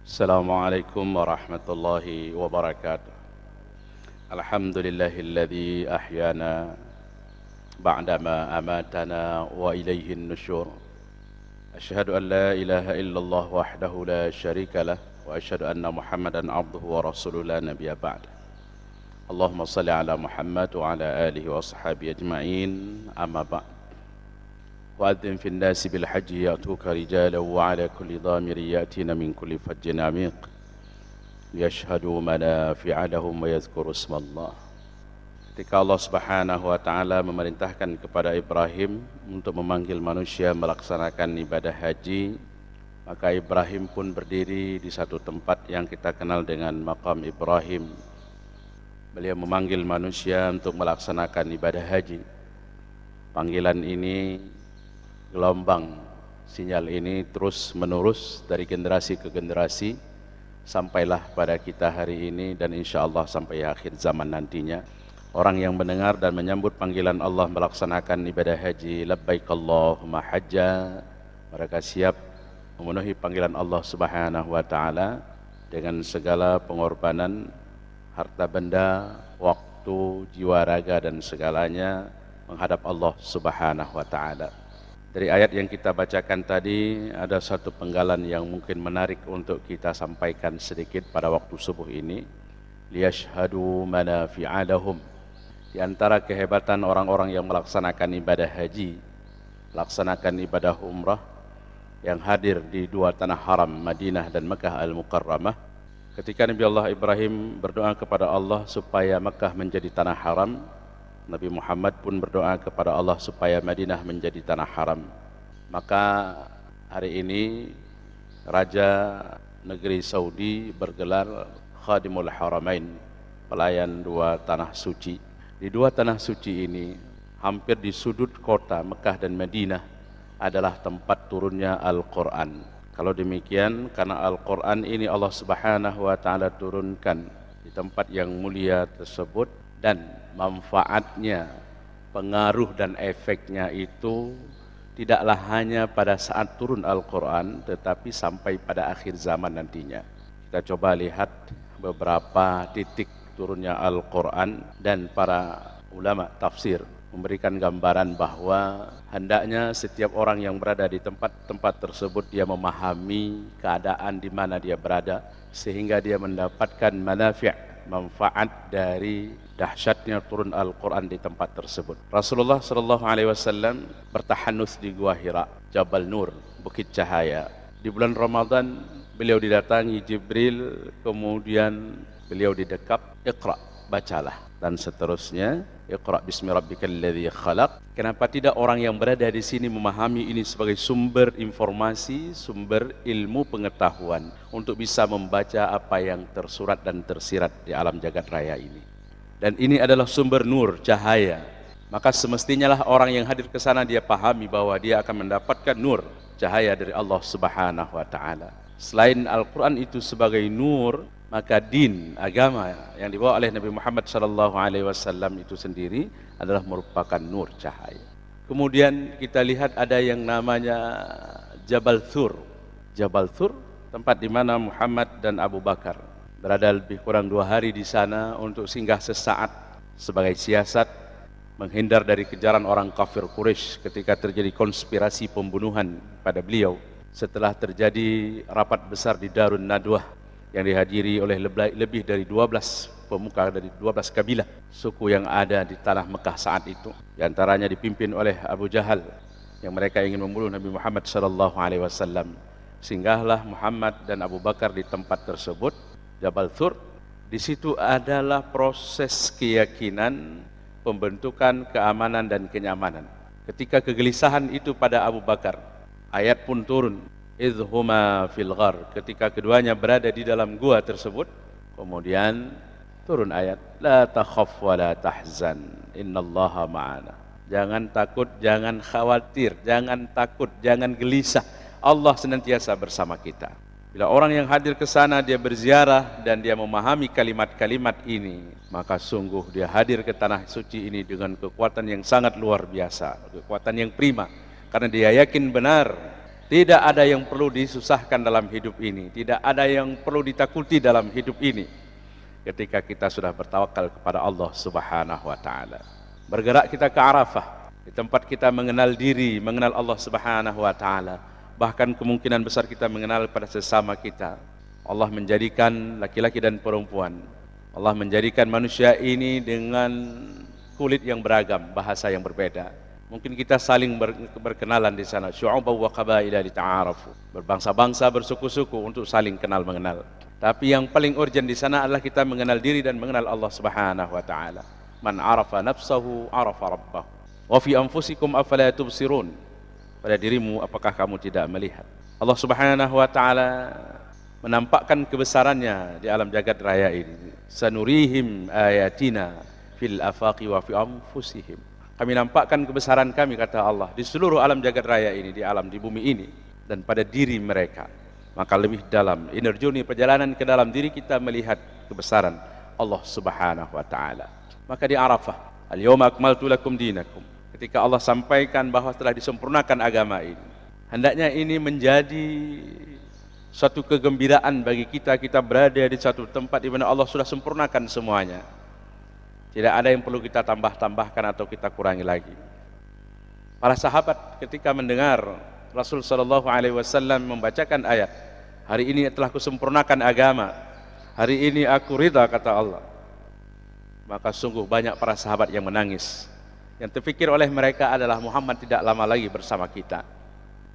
Assalamualaikum warahmatullahi wabarakatuh. Alhamdulillahilladzi ahyana ba'dama amatana wa ilaihin nusyur. Asyhadu an la ilaha illallah wahdahu la syarika lah wa asyhadu anna Muhammadan abduhu wa rasuluhu la nabiyya ba'dah. Allahumma salli ala Muhammad wa ala alihi wa ashabihi ajma'in. Amma ba'd. وأذن في الناس بالحج يأتوك رجالا وعلى كل ضامر يأتين من كل فج عميق ليشهدوا منافع لهم ويذكروا اسم الله. Ketika Allah Subhanahu wa taala memerintahkan kepada Ibrahim untuk memanggil manusia melaksanakan ibadah haji, maka Ibrahim pun berdiri di satu tempat yang kita kenal dengan Maqam Ibrahim. Beliau memanggil manusia untuk melaksanakan ibadah haji. Panggilan ini, gelombang sinyal ini terus menerus dari generasi ke generasi sampailah pada kita hari ini dan insya Allah sampai akhir zaman nantinya. Orang yang mendengar dan menyambut panggilan Allah melaksanakan ibadah haji, labbaik Allahumma hajja, mereka siap memenuhi panggilan Allah Subhanahu wa taala dengan segala pengorbanan harta benda, waktu, jiwa raga dan segalanya menghadap Allah Subhanahu wa taala. Dari ayat yang kita bacakan tadi ada satu penggalan yang mungkin menarik untuk kita sampaikan sedikit pada waktu subuh ini. Liyashhadu manafi'a lahum. Di antara kehebatan orang-orang yang melaksanakan ibadah haji, melaksanakan ibadah umrah yang hadir di dua tanah haram Madinah dan Mekah Al-Mukarramah, ketika Nabi Allah Ibrahim berdoa kepada Allah supaya Mekah menjadi tanah haram, Nabi Muhammad pun berdoa kepada Allah supaya Madinah menjadi tanah haram. Maka hari ini Raja Negeri Saudi bergelar Khadimul Haramain, pelayan dua tanah suci. Di dua tanah suci ini, hampir di sudut kota Mekah dan Madinah adalah tempat turunnya Al-Quran. Kalau demikian, karena Al-Quran ini Allah Subhanahu wa taala turunkan di tempat yang mulia tersebut, dan manfaatnya, pengaruh dan efeknya itu tidaklah hanya pada saat turun Al-Quran, tetapi sampai pada akhir zaman nantinya. Kita coba lihat beberapa titik turunnya Al-Quran, dan para ulama tafsir memberikan gambaran bahwa hendaknya setiap orang yang berada di tempat-tempat tersebut dia memahami keadaan di mana dia berada, sehingga dia mendapatkan manfaat dari dahsyatnya turun Al-Quran di tempat tersebut. Rasulullah SAW bertahanus di Gua Hira, Jabal Nur, Bukit Cahaya. Di bulan Ramadan beliau didatangi Jibril, kemudian beliau didekap, Iqra, bacalah, dan seterusnya. Iqra bismi rabbikal ladzi khalaq. Kenapa tidak orang yang berada di sini memahami ini sebagai sumber informasi, sumber ilmu pengetahuan untuk bisa membaca apa yang tersurat dan tersirat di alam jagat raya ini. Dan ini adalah sumber nur, cahaya. Maka semestinya lah orang yang hadir ke sana dia pahami bahwa dia akan mendapatkan nur, cahaya dari Allah Subhanahu wa taala. Selain Al-Quran itu sebagai nur, maka din, agama yang dibawa oleh Nabi Muhammad SAW itu sendiri adalah merupakan nur, cahaya. Kemudian kita lihat ada yang namanya Jabal Thur. Jabal Thur, tempat di mana Muhammad dan Abu Bakar berada lebih kurang 2 hari di sana untuk singgah sesaat sebagai siasat menghindar dari kejaran orang kafir Quraisy ketika terjadi konspirasi pembunuhan pada beliau setelah terjadi rapat besar di Darun Nadwah yang dihadiri oleh lebih dari 12 pemuka dari 12 kabilah suku yang ada di tanah Mekah saat itu. Di antaranya dipimpin oleh Abu Jahal yang mereka ingin membunuh Nabi Muhammad SAW. Singgahlah Muhammad dan Abu Bakar di tempat tersebut, Jabal Thur. Di situ adalah proses keyakinan, pembentukan keamanan dan kenyamanan. Ketika kegelisahan itu pada Abu Bakar, ayat pun turun. Idhuma fil ghar, ketika keduanya berada di dalam gua tersebut, kemudian turun ayat la takhaf wa la tahzan innallaha ma'ana. Jangan takut, jangan khawatir, jangan takut, jangan gelisah, Allah senantiasa bersama kita. Bila orang yang hadir ke sana dia berziarah dan dia memahami kalimat-kalimat ini, maka sungguh dia hadir ke tanah suci ini dengan kekuatan yang sangat luar biasa, kekuatan yang prima, karena dia yakin benar Tidak ada yang perlu disusahkan dalam hidup ini, tidak ada yang perlu ditakuti dalam hidup ini ketika kita sudah bertawakal kepada Allah Subhanahu wa taala. Bergerak kita ke Arafah, di tempat kita mengenal diri, mengenal Allah Subhanahu wa taala. Bahkan kemungkinan besar kita mengenal pada sesama kita. Allah menjadikan laki-laki dan perempuan. Allah menjadikan manusia ini dengan kulit yang beragam, bahasa yang berbeda. Mungkin kita saling berkenalan di sana. Syu'uban wa qabaila lita'arafu. Berbangsa-bangsa, bersuku-suku untuk saling kenal mengenal. Tapi yang paling urgent di sana adalah kita mengenal diri dan mengenal Allah Subhanahu wa taala. Man 'arafa nafsahu 'arafa rabbahu. Wa fi anfusikum afala tubsirun. Pada dirimu apakah kamu tidak melihat? Allah Subhanahu wa taala menampakkan kebesarannya di alam jagat raya ini. Sanurihim ayatina fil afaqi wa fi anfusihim. Kami nampakkan kebesaran kami, kata Allah, di seluruh alam jagat raya ini, di alam, di bumi ini, dan pada diri mereka. Maka lebih dalam, inner journey, perjalanan ke dalam diri kita melihat kebesaran Allah Subhanahu wa taala. Maka di Arafah, al-yawma akmaltu lakum dinakum, ketika Allah sampaikan bahwa telah disempurnakan agama ini, hendaknya ini menjadi suatu kegembiraan bagi kita. Kita berada di satu tempat di mana Allah sudah sempurnakan semuanya. Tidak ada yang perlu kita tambah-tambahkan atau kita kurangi lagi. Para sahabat ketika mendengar Rasul sallallahu alaihi wasallam membacakan ayat, hari ini telah kusempurnakan agama, hari ini aku ridha, kata Allah, maka sungguh banyak para sahabat yang menangis. Yang terfikir oleh mereka adalah Muhammad tidak lama lagi bersama kita.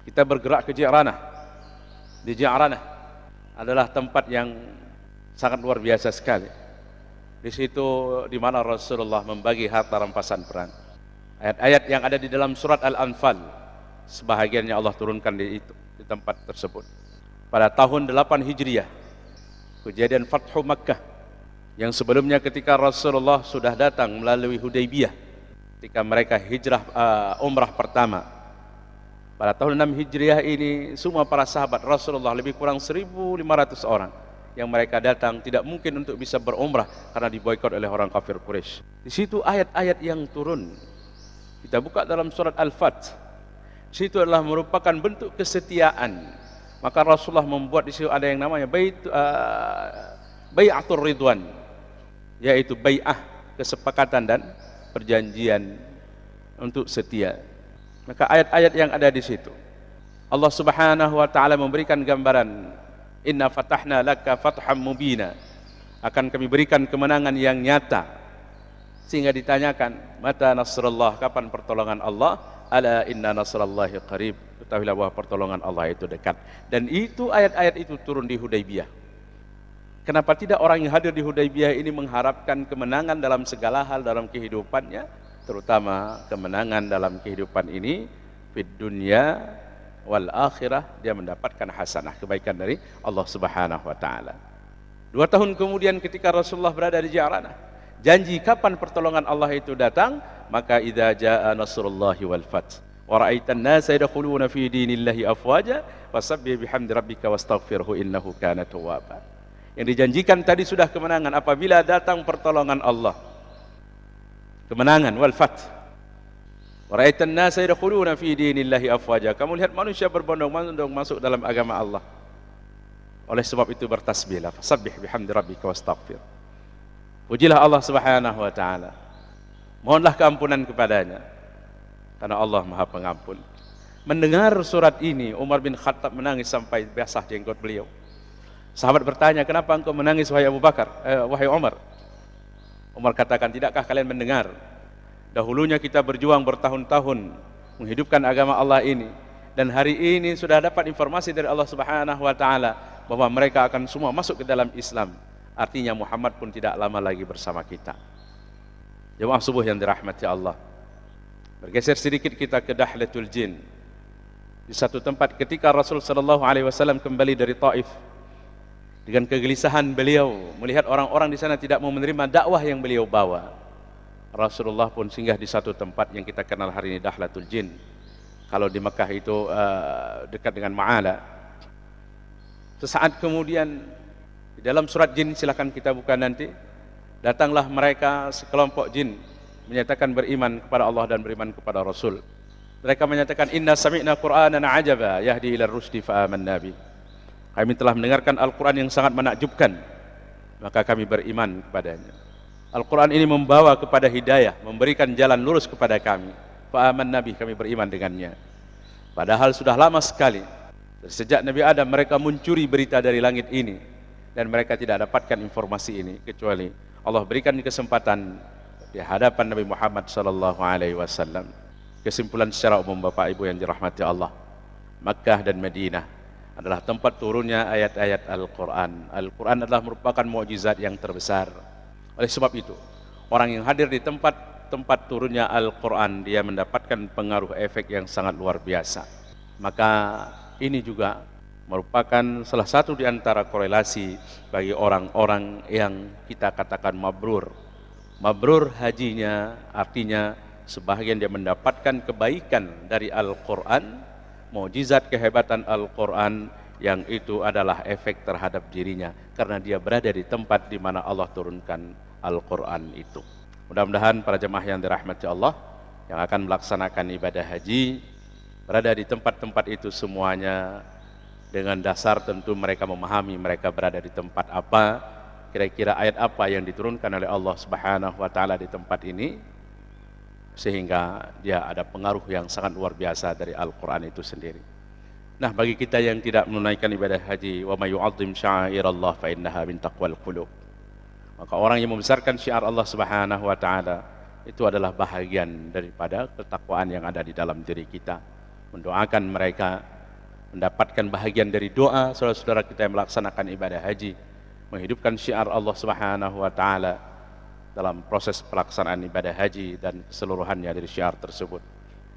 Kita bergerak ke Ji'ranah. Di Ji'ranah adalah tempat yang sangat luar biasa sekali. Di situ di mana Rasulullah membagi harta rampasan perang. Ayat-ayat yang ada di dalam surat Al-Anfal, sebahagiannya Allah turunkan di tempat tersebut. Pada tahun 8 Hijriah, kejadian Fathu Makkah, yang sebelumnya ketika Rasulullah sudah datang melalui Hudaybiyah, ketika mereka hijrah umrah pertama. Pada tahun 6 Hijriah ini, semua para sahabat Rasulullah lebih kurang 1.500 orang yang mereka datang, tidak mungkin untuk bisa berumrah karena diboikot oleh orang kafir Quraisy. Di situ ayat-ayat yang turun. Kita buka dalam surat Al-Fath. Situ adalah merupakan bentuk kesetiaan. Maka Rasulullah membuat di situ ada yang namanya bai'atur ridwan, yaitu bai'ah, kesepakatan dan perjanjian untuk setia. Maka ayat-ayat yang ada di situ, Allah Subhanahu wa taala memberikan gambaran, inna fatahna laka fatham mubina, akan kami berikan kemenangan yang nyata. Sehingga ditanyakan, mata nasrullah, kapan pertolongan Allah? Ala inna nasrallahi qarib, ketahuilah bahwa pertolongan Allah itu dekat. Dan itu ayat-ayat itu turun di Hudaybiyah. Kenapa tidak orang yang hadir di Hudaybiyah ini mengharapkan kemenangan dalam segala hal dalam kehidupannya, terutama kemenangan dalam kehidupan ini fid dunya wal akhirah, dia mendapatkan hasanah, kebaikan dari Allah Subhanahu wa taala. 2 tahun kemudian ketika Rasulullah berada di Ji'ranah, janji kapan pertolongan Allah itu datang, maka idza jaa nasrullahi wal fath wa ra'aitan nasa yadkhuluna fi dinillahi afwaja fasabbih bihamdi rabbika wastaghfirhu innahu kana tawwaba. Yang dijanjikan tadi sudah kemenangan apabila datang pertolongan Allah. Kemenangan wal fath. Wa ra'aitan nasa yadkhuluna fi dinillahi afwaja. Kamu lihat manusia berbondong-bondong masuk dalam agama Allah. Oleh sebab itu bertasbihlah, fasabbih bihamdi rabbika wastaghfir. Pujilah Allah Subhanahu wa taala. Mohonlah keampunan kepadanya, karena Allah Maha Pengampun. Mendengar surat ini, Umar bin Khattab menangis sampai basah jenggot beliau. Sahabat bertanya, kenapa engkau menangis wahai Abu Bakar, wahai Umar? Umar katakan, tidakkah kalian mendengar? Dahulunya kita berjuang bertahun-tahun menghidupkan agama Allah ini, dan hari ini sudah dapat informasi dari Allah Subhanahu wa taala bahwa mereka akan semua masuk ke dalam Islam. Artinya Muhammad pun tidak lama lagi bersama kita. Jemaah subuh yang dirahmati Allah, bergeser sedikit kita ke Dahlatul Jin. Di satu tempat ketika Rasul sallallahu alaihi wasallam kembali dari Taif, dengan kegelisahan beliau melihat orang-orang di sana tidak mau menerima dakwah yang beliau bawa, Rasulullah pun singgah di satu tempat yang kita kenal hari ini, Dahlatul Jin. Kalau di Mekah itu dekat dengan Ma'ala. Sesaat kemudian, di dalam surat Jin, silakan kita buka nanti, datanglah mereka sekelompok jin menyatakan beriman kepada Allah dan beriman kepada Rasul. Mereka menyatakan inna sami'na Qur'anan ajaba yahdi ila rusdi fa amanna bi. Kami telah mendengarkan Al-Qur'an yang sangat menakjubkan, maka kami beriman kepadanya. Al-Qur'an ini membawa kepada hidayah, memberikan jalan lurus kepada kami. Fa amanna bi, kami beriman dengannya. Padahal sudah lama sekali sejak Nabi Adam mereka mencuri berita dari langit ini, dan mereka tidak dapatkan informasi ini kecuali Allah berikan kesempatan di hadapan Nabi Muhammad SAW. Kesimpulan secara umum Bapak Ibu yang dirahmati Allah, Makkah dan Madinah adalah tempat turunnya ayat-ayat Al-Quran. Al-Quran adalah merupakan mukjizat yang terbesar. Oleh sebab itu, orang yang hadir di tempat turunnya Al-Quran, dia mendapatkan pengaruh efek yang sangat luar biasa. Maka ini juga merupakan salah satu di antara korelasi bagi orang-orang yang kita katakan mabrur. Mabrur hajinya artinya sebahagian dia mendapatkan kebaikan dari Al-Quran, mukjizat kehebatan Al-Quran, yang itu adalah efek terhadap dirinya karena dia berada di tempat di mana Allah turunkan Al-Quran itu. Mudah-mudahan para jemaah yang dirahmati Allah yang akan melaksanakan ibadah haji berada di tempat-tempat itu semuanya dengan dasar tentu mereka memahami mereka berada di tempat apa, kira-kira ayat apa yang diturunkan oleh Allah Subhanahu wa taala di tempat ini, sehingga dia ada pengaruh yang sangat luar biasa dari Al-Quran itu sendiri. Nah, bagi kita yang tidak menunaikan ibadah haji, wa may yu'azzim sya'airallah fa innaha min taqwal qulub, maka orang yang membesarkan syiar Allah Subhanahu wa taala itu adalah bahagian daripada ketakwaan yang ada di dalam diri kita. Mendoakan mereka mendapatkan bahagian dari doa saudara-saudara kita yang melaksanakan ibadah haji, menghidupkan syiar Allah Subhanahu wa taala dalam proses pelaksanaan ibadah haji dan keseluruhannya dari syiar tersebut.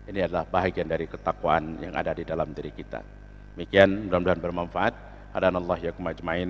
Ini adalah bahagian dari ketakwaan yang ada di dalam diri kita. Demikian, mudah-mudahan bermanfaat. Hadanallahu yakum ajmain.